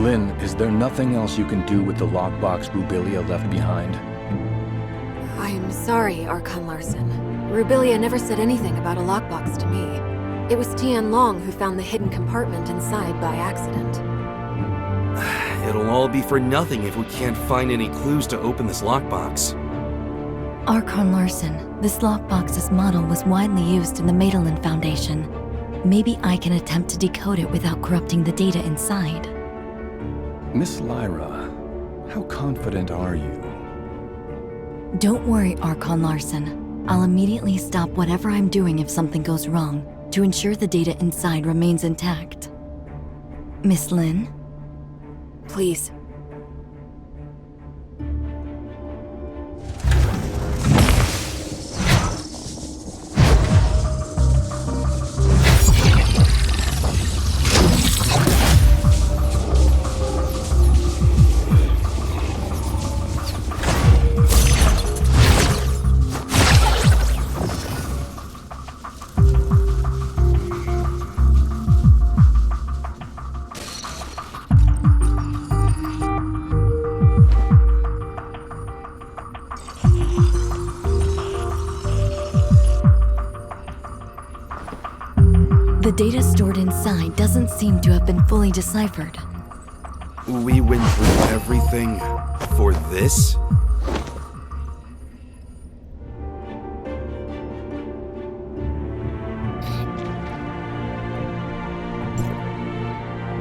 Lynn, is there nothing else you can do with the lockbox Rubilia left behind? I'm sorry, Archon Larson. Rubilia never said anything about a lockbox to me. It was Tian Long who found the hidden compartment inside by accident. It'll all be for nothing if we can't find any clues to open this lockbox. Archon Larson, this lockbox's model was widely used in the Madeline Foundation. Maybe I can attempt to decode it without corrupting the data inside. Miss Lyra, how confident are you? Don't worry, Archon Larson. I'll immediately stop whatever I'm doing if something goes wrong, to ensure the data inside remains intact. Miss Lynn? Please. The data stored inside doesn't seem to have been fully deciphered. We went through everything for this?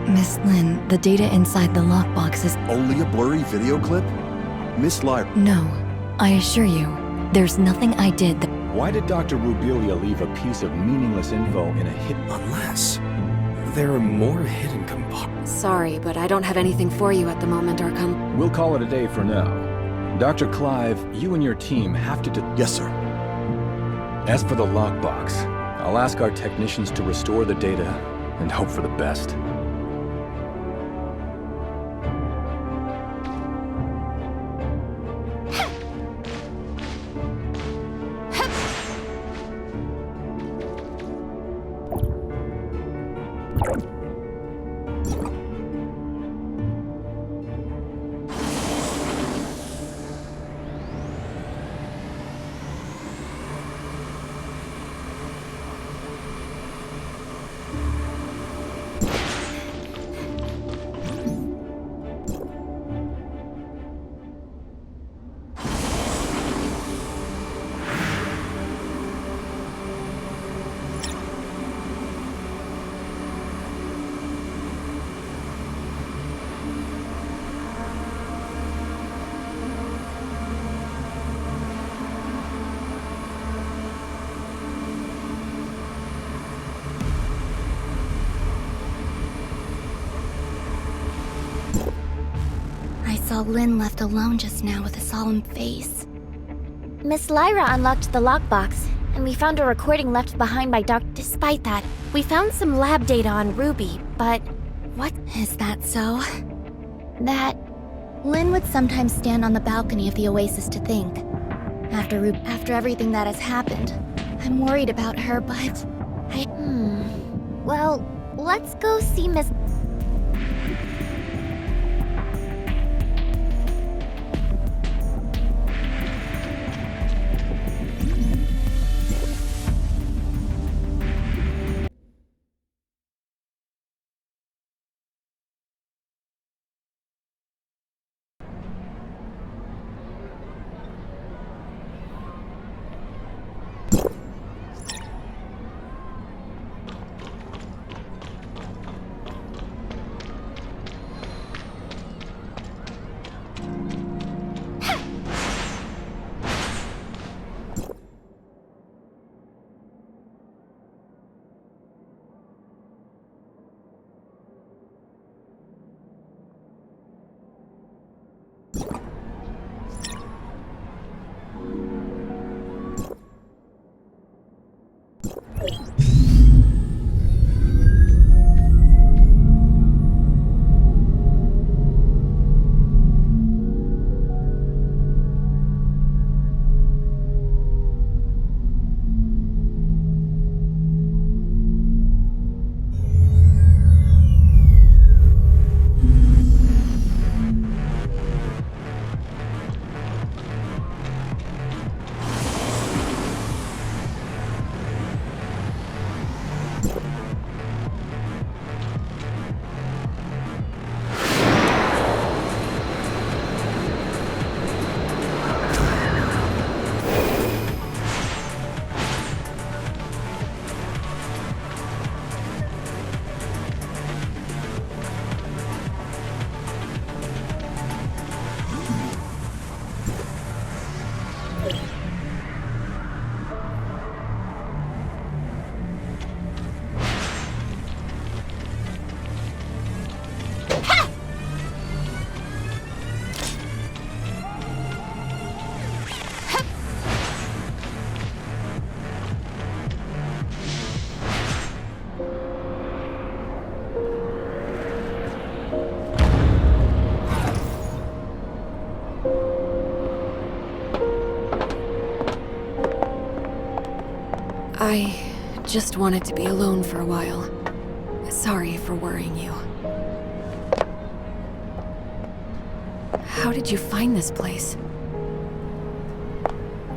Miss Lynn, the data inside the lockbox is— Only a blurry video clip? Miss Lyra. No, I assure you, there's nothing I did that— Why did Dr. Rubilia leave a piece of meaningless info in a hidden— Unless there are more hidden compartments. Sorry, but I don't have anything for you at the moment, Archon. We'll call it a day for now. Dr. Clive, you and your team have to Yes, sir. As for the lockbox, I'll ask our technicians to restore the data and hope for the best. I saw Lynn left alone just now with a solemn face. Miss Lyra unlocked the lockbox, and we found a recording left behind by Doc. Despite that, we found some lab data on Ruby, but what is that so? That Lynn would sometimes stand on the balcony of the Oasis to think. After everything that has happened, I'm worried about her, but Well, let's go see Miss... I just wanted to be alone for a while. Sorry for worrying you. How did you find this place?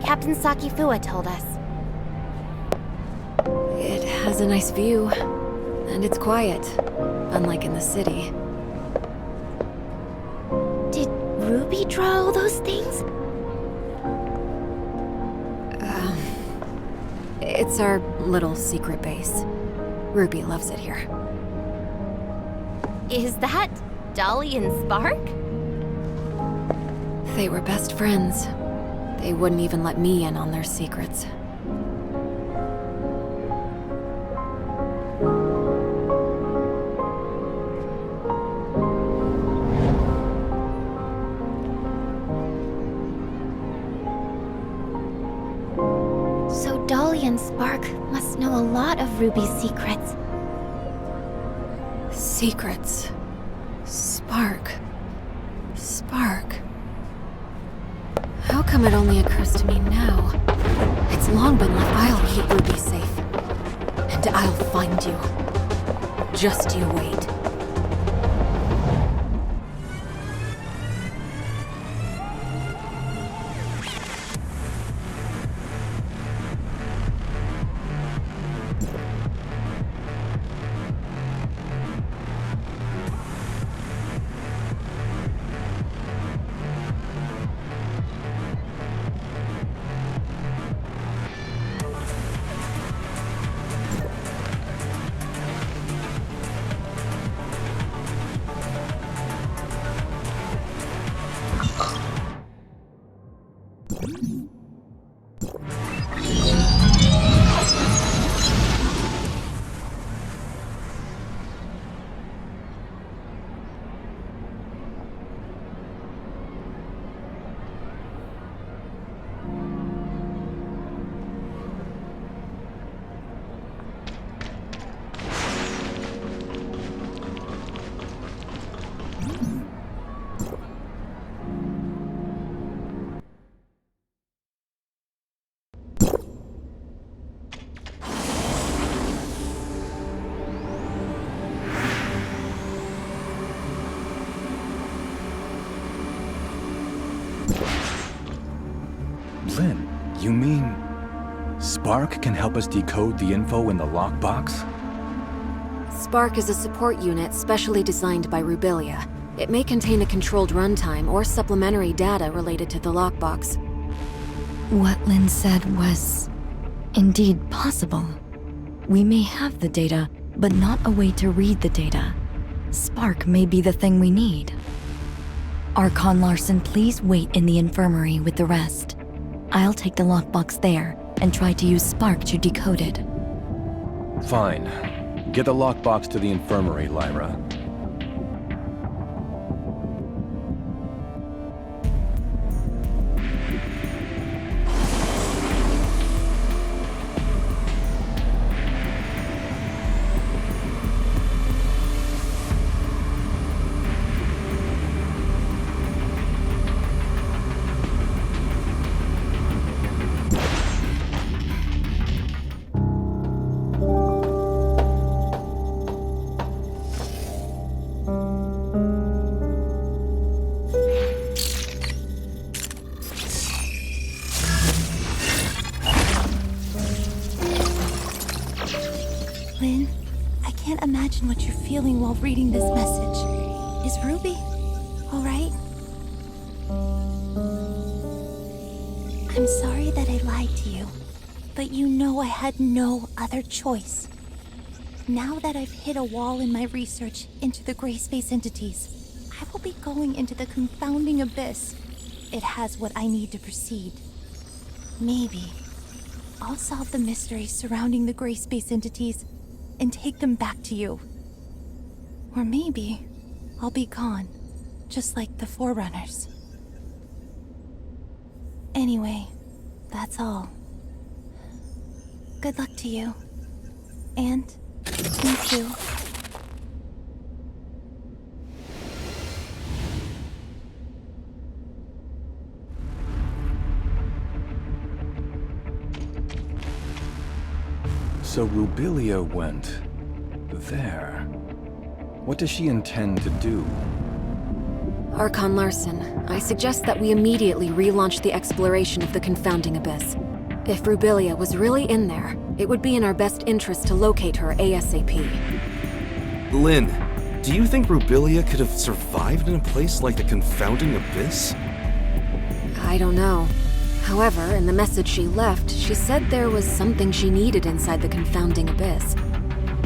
Captain Sakifua told us. It has a nice view, and it's quiet, unlike in the city. Did Ruby draw all those things? It's our little secret base. Ruby loves it here. Is that Dolly and Spark? They were best friends. They wouldn't even let me in on their secrets. So Dolly and Spark must know a lot of Ruby's secrets. Secrets. Spark. Spark. How come it only occurs to me now? It's long been left. I'll keep Ruby safe. And I'll find you. Just you wait. Lynn, you mean Spark can help us decode the info in the lockbox? Spark is a support unit specially designed by Rubilia. It may contain a controlled runtime or supplementary data related to the lockbox. What Lynn said was indeed possible. We may have the data, but not a way to read the data. Spark may be the thing we need. Archon Larson, please wait in the infirmary with the rest. I'll take the lockbox there and try to use Spark to decode it. Fine. Get the lockbox to the infirmary, Lyra. Lynn, I can't imagine what you're feeling while reading this message. Is Ruby all right? I'm sorry that I lied to you, but you know I had no other choice. Now that I've hit a wall in my research into the gray space entities, I will be going into the confounding abyss. It has what I need to proceed. Maybe I'll solve the mysteries surrounding the gray space entities and take them back to you. Or maybe I'll be gone, just like the Forerunners. Anyway, that's all. Good luck to you. And me too. So Rubilia went there. What does she intend to do? Archon Larson, I suggest that we immediately relaunch the exploration of the confounding abyss. If Rubilia was really in there, it would be in our best interest to locate her ASAP. Lynn, do you think Rubilia could have survived in a place like the confounding abyss? I don't know. However, in the message she left, she said there was something she needed inside the confounding abyss.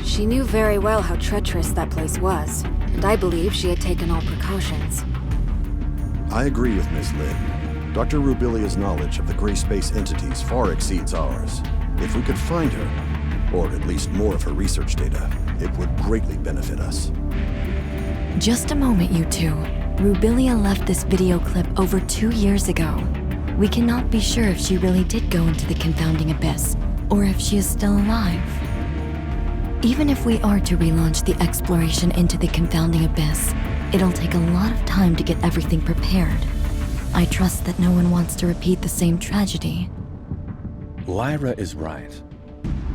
She knew very well how treacherous that place was, and I believe she had taken all precautions. I agree with Ms. Lin. Dr. Rubilia's knowledge of the gray space entities far exceeds ours. If we could find her, or at least more of her research data, it would greatly benefit us. Just a moment, you two. Rubilia left this video clip over 2 years ago. We cannot be sure if she really did go into the confounding abyss, or if she is still alive. Even if we are to relaunch the exploration into the confounding abyss, it'll take a lot of time to get everything prepared. I trust that no one wants to repeat the same tragedy. Lyra is right.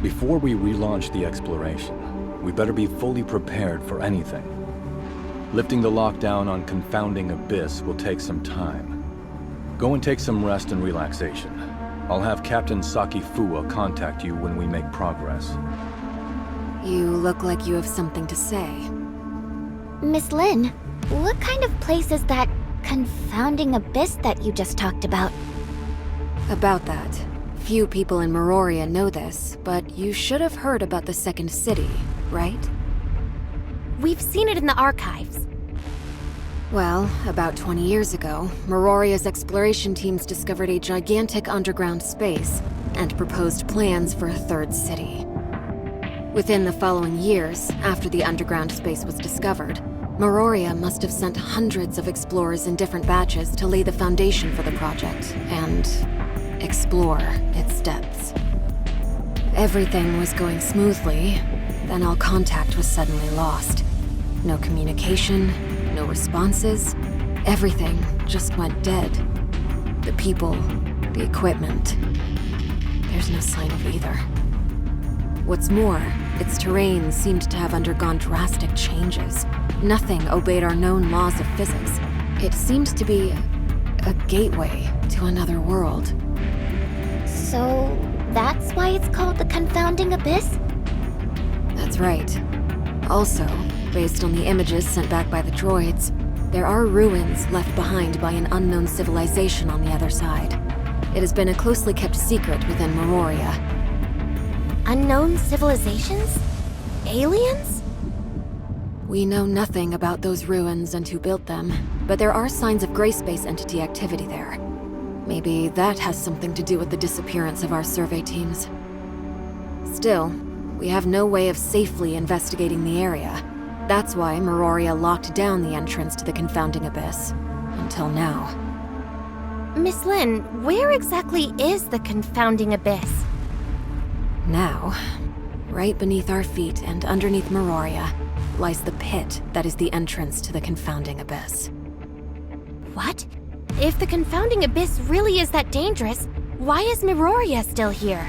Before we relaunch the exploration, we better be fully prepared for anything. Lifting the lockdown on confounding abyss will take some time. Go and take some rest and relaxation. I'll have Captain Saki Fua contact you when we make progress. You look like you have something to say. Miss Lin, what kind of place is that confounding abyss that you just talked about? About that, few people in Meroria know this, but you should have heard about the second city, right? We've seen it in the archives. Well, about 20 years ago, Meroria's exploration teams discovered a gigantic underground space and proposed plans for a third city. Within the following years, after the underground space was discovered, Meroria must have sent hundreds of explorers in different batches to lay the foundation for the project and explore its depths. Everything was going smoothly, then all contact was suddenly lost. No communication, no responses. Everything just went dead. The people, the equipment. There's no sign of either. What's more, its terrain seemed to have undergone drastic changes. Nothing obeyed our known laws of physics. It seemed to be a gateway to another world. So, that's why it's called the confounding abyss? That's right. Also, based on the images sent back by the droids, there are ruins left behind by an unknown civilization on the other side. It has been a closely kept secret within Meroria. Unknown civilizations? Aliens? We know nothing about those ruins and who built them, but there are signs of gray space entity activity there. Maybe that has something to do with the disappearance of our survey teams. Still, we have no way of safely investigating the area. That's why Meroria locked down the entrance to the confounding abyss. Until now. Miss Lin, where exactly is the confounding abyss? Now, right beneath our feet and underneath Meroria, lies the pit that is the entrance to the confounding abyss. What? If the confounding abyss really is that dangerous, why is Meroria still here?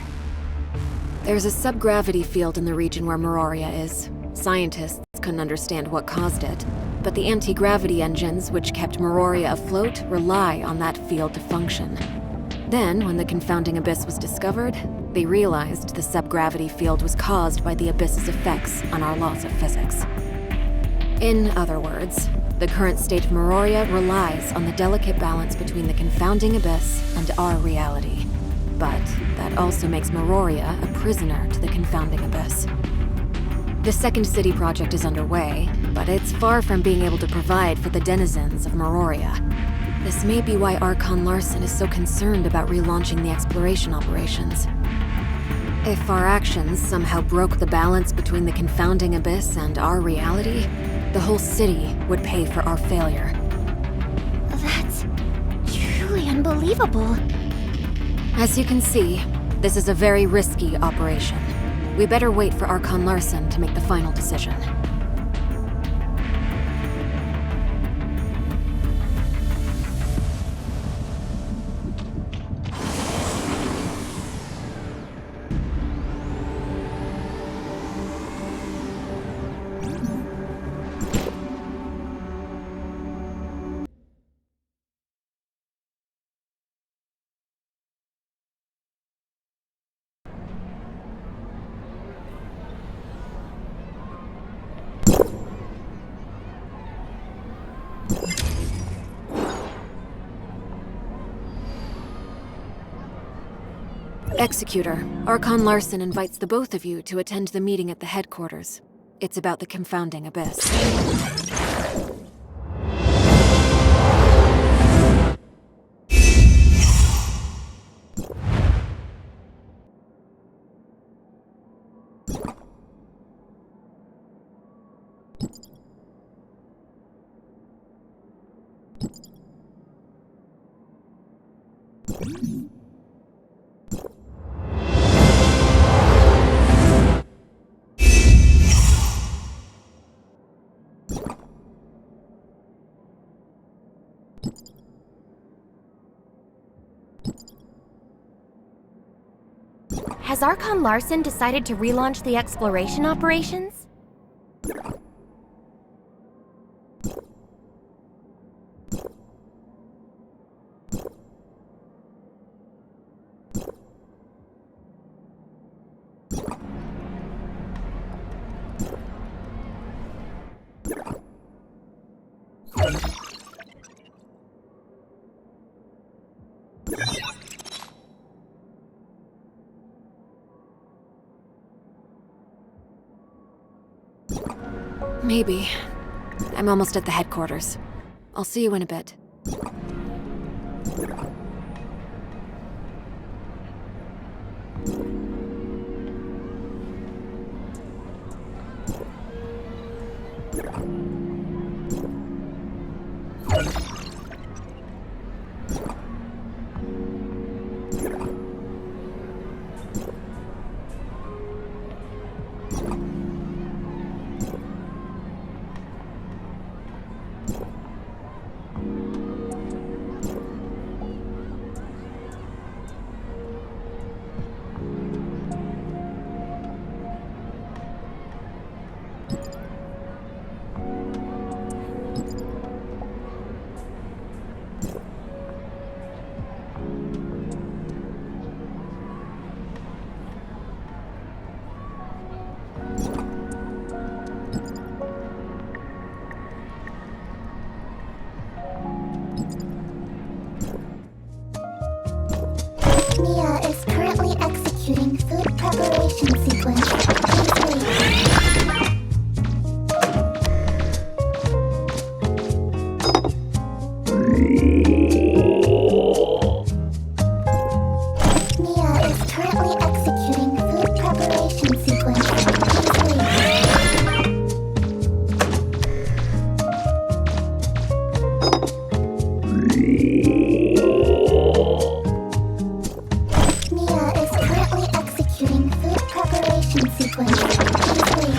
There's a subgravity field in the region where Meroria is. Scientists couldn't understand what caused it, but the anti-gravity engines which kept Meroria afloat rely on that field to function. Then, when the confounding abyss was discovered, they realized the subgravity field was caused by the abyss's effects on our laws of physics. In other words, the current state of Meroria relies on the delicate balance between the confounding abyss and our reality. But that also makes Meroria a prisoner to the confounding abyss. The Second City project is underway, but it's far from being able to provide for the denizens of Meroria. This may be why Archon Larson is so concerned about relaunching the exploration operations. If our actions somehow broke the balance between the confounding abyss and our reality, the whole city would pay for our failure. That's truly unbelievable. As you can see, this is a very risky operation. We better wait for Archon Larson to make the final decision. Executor, Archon Larson invites the both of you to attend the meeting at the headquarters. It's about the confounding abyss. Has Archon Larson decided to relaunch the exploration operations? Maybe. I'm almost at the headquarters. I'll see you in a bit. Mia is currently executing food preparation sequence. Please wait. Mia is currently executing food preparation sequence. Please Mia is currently executing food preparation sequence. Please wait.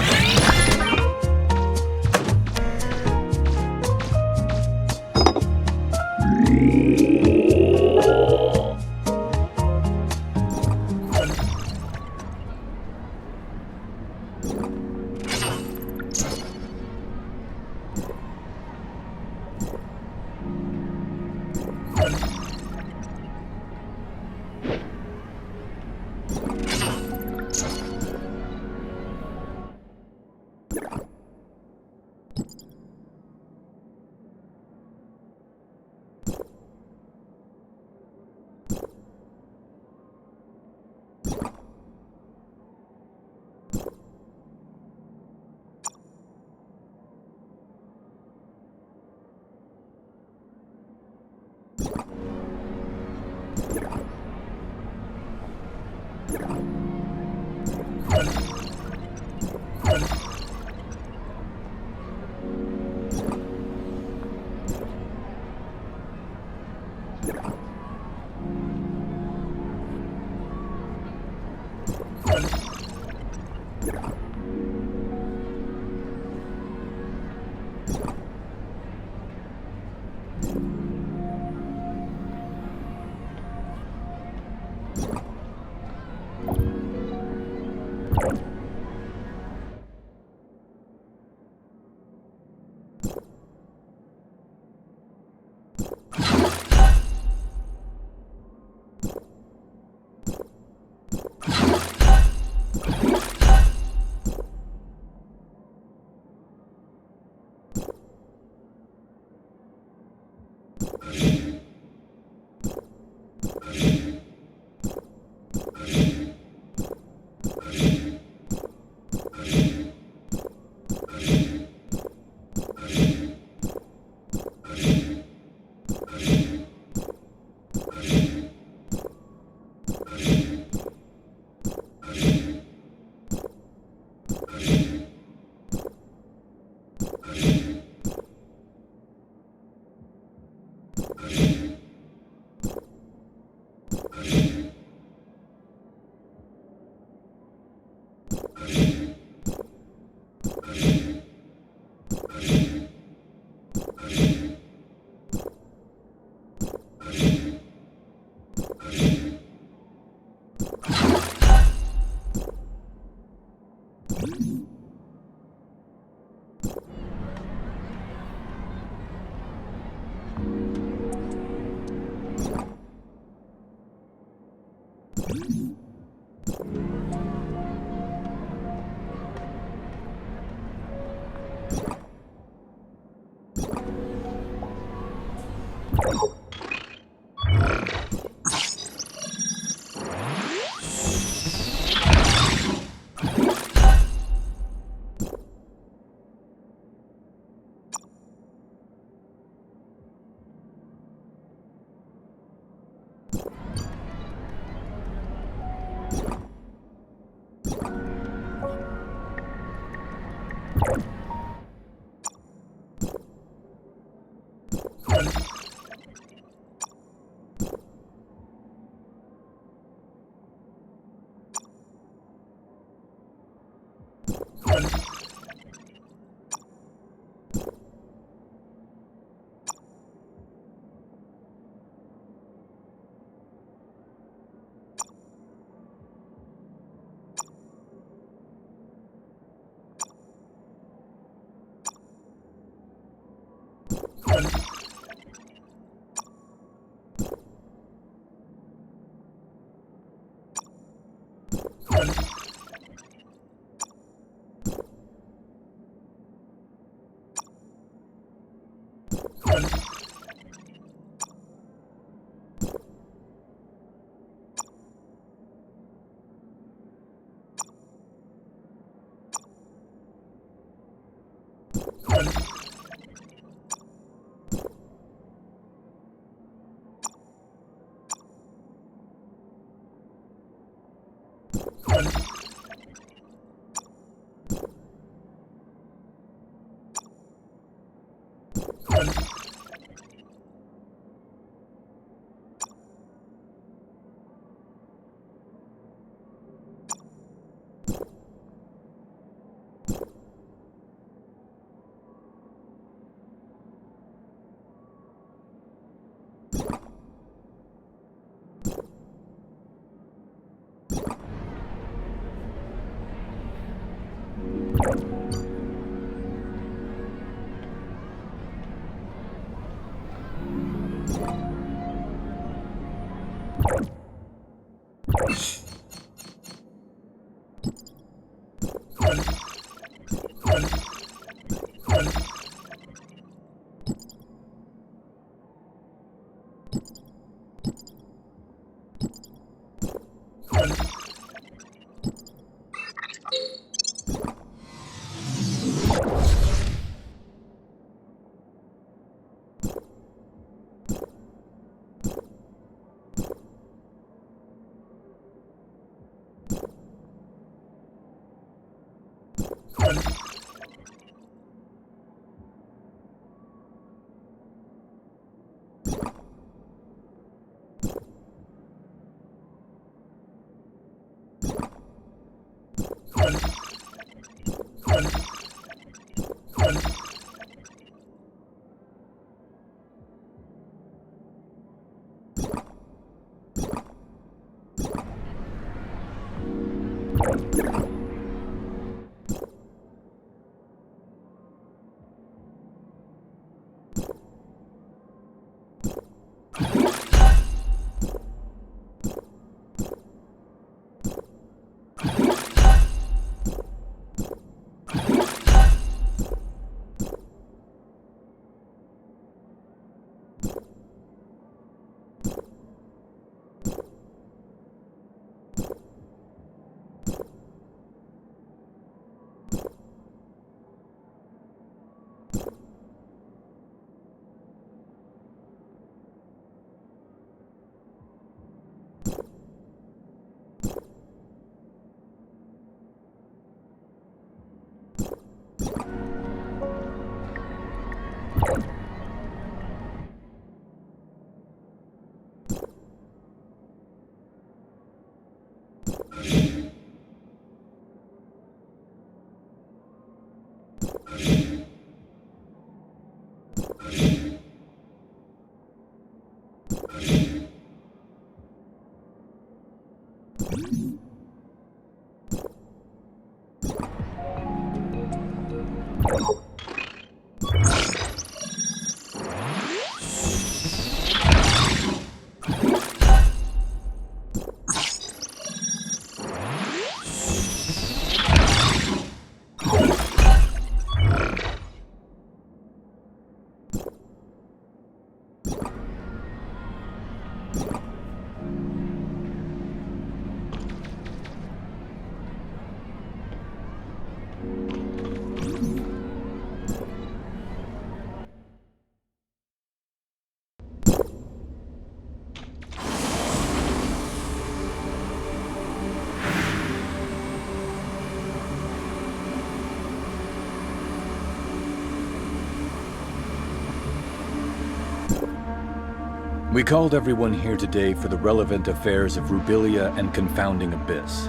We called everyone here today for the relevant affairs of Rubilia and Confounding Abyss.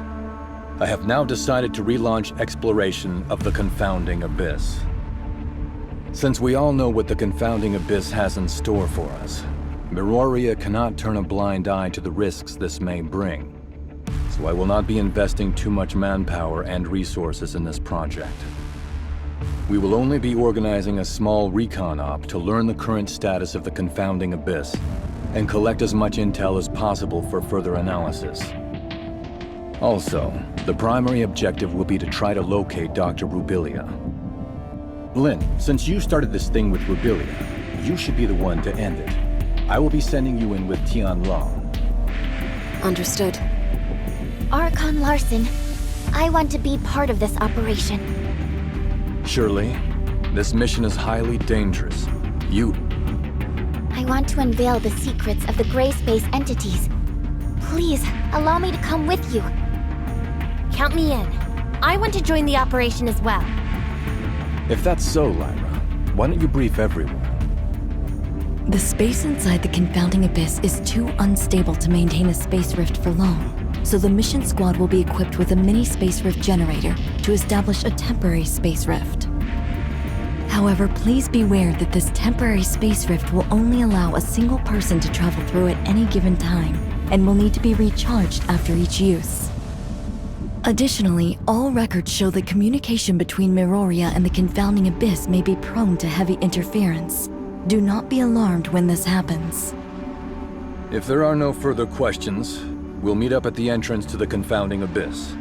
I have now decided to relaunch exploration of the Confounding Abyss. Since we all know what the Confounding Abyss has in store for us, Mororia cannot turn a blind eye to the risks this may bring. So I will not be investing too much manpower and resources in this project. We will only be organizing a small recon op to learn the current status of the Confounding Abyss and collect as much intel as possible for further analysis. Also, the primary objective will be to try to locate Dr. Rubilia. Lin, since you started this thing with Rubilia, you should be the one to end it. I will be sending you in with Tian Long. Understood. Archon Larson, I want to be part of this operation. Shirley, this mission is highly dangerous. I want to unveil the secrets of the gray space entities. Please, allow me to come with you. Count me in. I want to join the operation as well. If that's so, Lyra, why don't you brief everyone? The space inside the Confounding Abyss is too unstable to maintain a space rift for long, so the mission squad will be equipped with a mini space rift generator to establish a temporary space rift. However, please beware that this temporary space rift will only allow a single person to travel through at any given time, and will need to be recharged after each use. Additionally, all records show that communication between Mororia and the Confounding Abyss may be prone to heavy interference. Do not be alarmed when this happens. If there are no further questions, we'll meet up at the entrance to the Confounding Abyss.